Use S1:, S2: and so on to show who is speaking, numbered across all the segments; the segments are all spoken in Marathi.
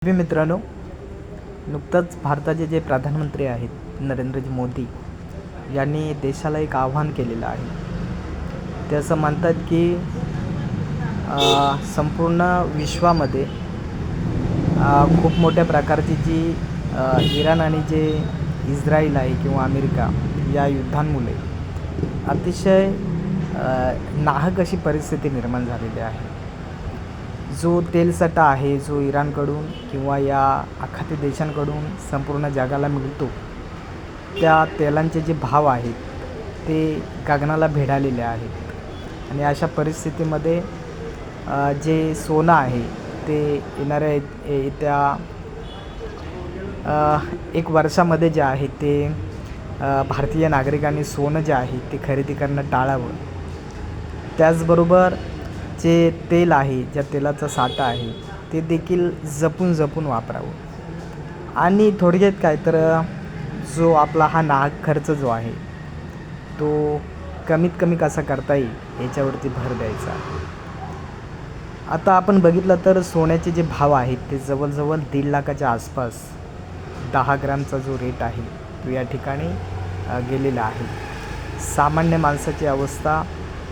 S1: मित्रांनो, नुकतंच भारताचे जे प्रधानमंत्री आहेत नरेंद्रजी मोदी यांनी देशाला एक आव्हान केलेलं आहे. ते असं म्हणतात की संपूर्ण विश्वामध्ये खूप मोठ्या प्रकारची जी इराण आणि जे इस्राईल आहे किंवा अमेरिका या युद्धांमुळे अतिशय नाहक अशी परिस्थिती निर्माण झालेली आहे. जो तेलसाठा आहे, जो इराणकडून किंवा या आखाती देशांकडून संपूर्ण जगाला मिळतो, त्या तेलांचे जे भाव आहेत ते गगनाला भिडालेले आहेत. आणि अशा परिस्थितीमध्ये जे सोनं आहे ते येणाऱ्या येत्या एक वर्षामध्ये जे आहे ते भारतीय नागरिकांनी सोनं जे आहे ते खरेदी करणं टाळावं. त्याचबरोबर जे तेल आहे, ज्या तेलाचा साठा आहे ते देखील जपून वापरावं. आणि थोडक्यात काय तर जो आपला हा नाहक खर्च जो आहे तो कमीत कमी कसा करता येईल याच्यावरती भर द्यायचा. आता आपण बघितलं तर सोन्याचे जे भाव आहेत ते जवळजवळ 1.5 लाखाच्या आसपास 10 ग्रॅमचा जो रेट आहे तो या ठिकाणी गेलेला आहे. सामान्य माणसाची अवस्था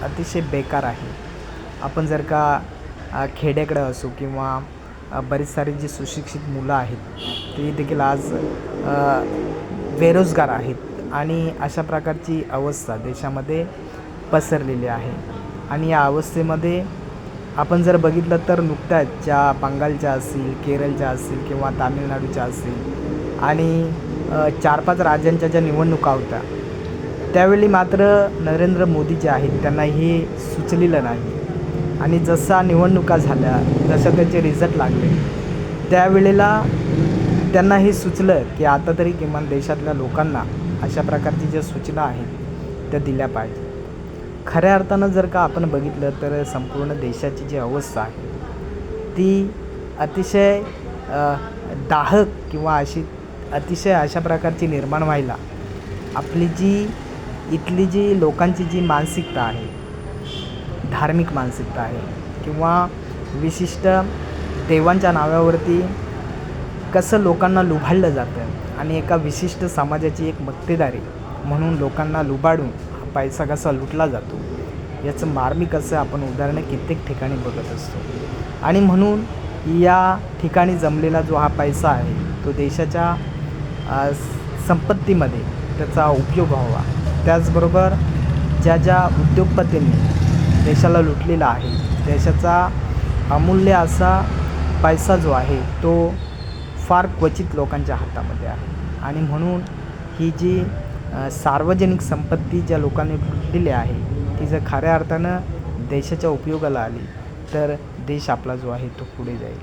S1: अतिशय बेकार आहे. आपण जर का खेड्याकडे असू किंवा बरीच सारी जी सुशिक्षित मुलं आहेत ती देखील आज बेरोजगार आहेत आणि अशा प्रकारची अवस्था देशामध्ये पसरलेली आहे. आणि या अवस्थेमध्ये आपण जर बघितलं तर नुकत्याच ज्या बंगालच्या असतील, केरळच्या असतील किंवा तामिळनाडूच्या असतील आणि 4-5 राज्यांच्या ज्या निवडणुका होत्या त्यावेळी मात्र नरेंद्र मोदी जे आहेत त्यांना हे सुचलेलं नाही. आणि जसा निवडणुका झाल्या, जसं त्याचे रिझल्ट लागले, त्यावेळेला त्यांना हे सुचलं की आता तरी किमान देशातल्या लोकांना अशा प्रकारची ज्या सूचना आहेत त्या दिल्या पाहिजे. खऱ्या अर्थानं जर का आपण बघितलं तर संपूर्ण देशाची जी अवस्था आहे ती अतिशय दाहक किंवा अतिशय अशा प्रकारची निर्माण व्हायला आपली इथली जी लोकांची जी मानसिकता आहे, धार्मिक मानसिकता आहे किंवा विशिष्ट देवांच्या नावावरती कसं लोकांना लुबाडलं जातं आणि एका विशिष्ट समाजाची एक मक्तेदारी म्हणून लोकांना लुबाडून हा पैसा कसा लुटला जातो याचं मार्मिक असं आपण उदाहरणं कित्येक ठिकाणी बघत असतो. आणि म्हणून या ठिकाणी जमलेला जो हा पैसा आहे तो देशाच्या संपत्तीमध्ये त्याचा उपयोग व्हावा. त्याचबरोबर ज्या उद्योगपतींनी देशाला लुटलेला आहे, देशाचा अमूल्य असा पैसा जो आहे तो फार क्वचित लोकांच्या हातामध्ये आहे. आणि म्हणून ही जी सार्वजनिक संपत्ती ज्या लोकांनी लुटलेली आहे ती जर खऱ्या अर्थानं देशाच्या उपयोगाला आली तर देश आपला जो आहे तो पुढे जाईल.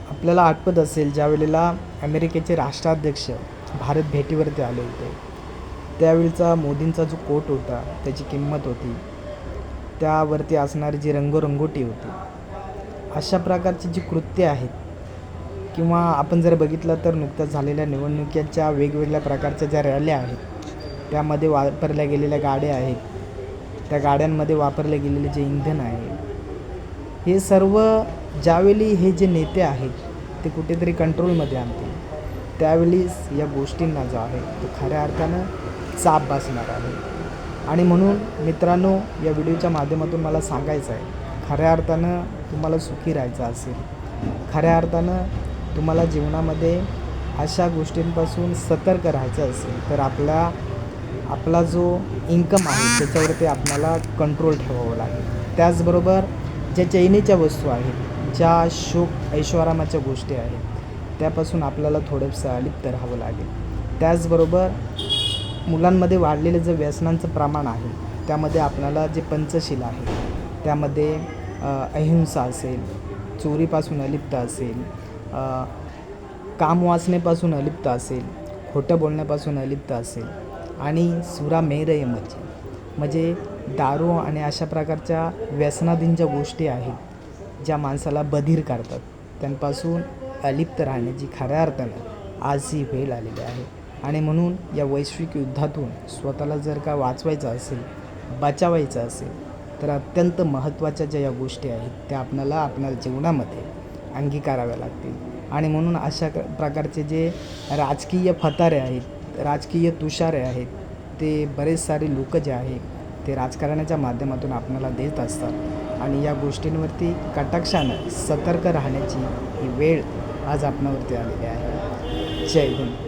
S1: आपल्याला आठवत असेल ज्या वेळेला अमेरिकेचे राष्ट्राध्यक्ष भारत भेटीवरती आले होते त्यावेळचा मोदींचा जो कोट होता, त्याची किंमत होती, त्यावरती असणारी जी रंगरंगोटी होती, अशा प्रकारची जी कृत्ये आहेत किंवा आपण जर बघितलं तर नुकत्याच झालेल्या निवडणुकीच्या वेगवेगळ्या प्रकारच्या ज्या रॅल्या आहेत त्यामध्ये वापरल्या गेलेल्या गाड्या आहेत, त्या गाड्यांमध्ये वापरले गेलेले जे इंधन आहे, हे सर्व ज्यावेळी हे जे नेते आहेत ते कुठेतरी कंट्रोलमध्ये आणतील त्यावेळीच या गोष्टींना जो आहे तो खऱ्या अर्थानं चाप बसणार आहे. आणि म्हणून मित्रांनो, या व्हिडिओच्या माध्यमातून मला सांगायचं आहे, खऱ्या अर्थानं तुम्हाला सुखी राहायचं असेल, खऱ्या अर्थानं तुम्हाला जीवनामध्ये अशा गोष्टींपासून सतर्क राहायचं असेल तर आपला जो इन्कम आहे त्याच्यावरती आपल्याला कंट्रोल ठेवावं लागेल. त्याचबरोबर ज्या चैनीच्या वस्तू आहेत, ज्या शोक ऐशोआरामाच्या गोष्टी आहेत त्यापासून आपल्याला थोडंसं अलिप्त राहावं लागेल. त्याचबरोबर मुलांमध्ये वाढलेलं जे व्यसनांचं प्रमाण आहे त्यामध्ये आपल्याला जे पंचशील आहे त्यामध्ये अहिंसा असेल, चोरीपासून अलिप्त असेल, कामवासनेपासून अलिप्त असेल, खोटं बोलण्यापासून अलिप्त असेल आणि सुरामेरय म्हणजे दारू आणि अशा प्रकारच्या व्यसनाधीन ज्या गोष्टी आहेत ज्या माणसाला बधीर करतात त्यांपासून अलिप्त राहण्याची खऱ्या अर्थानं आज ही वेळ आलेली आहे. आणि म्हणून या वैश्विक युद्धातून स्वतःला जर का वाचवायचं असेल, बचावायचं असेल तर अत्यंत महत्त्वाच्या ज्या या गोष्टी आहेत त्या आपल्या जीवनामध्ये अंगीकाराव्या लागतील. आणि म्हणून अशा प्रकारचे जे राजकीय फतारे आहेत, राजकीय तुषारे आहेत, ते बरेच सारे लोक जे आहे ते राजकारणाच्या माध्यमातून आपल्याला देत असतात आणि या गोष्टींवरती कटाक्षानं सतर्क राहण्याची ही वेळ आज आपणावरती आलेली आहे. जय हिंद.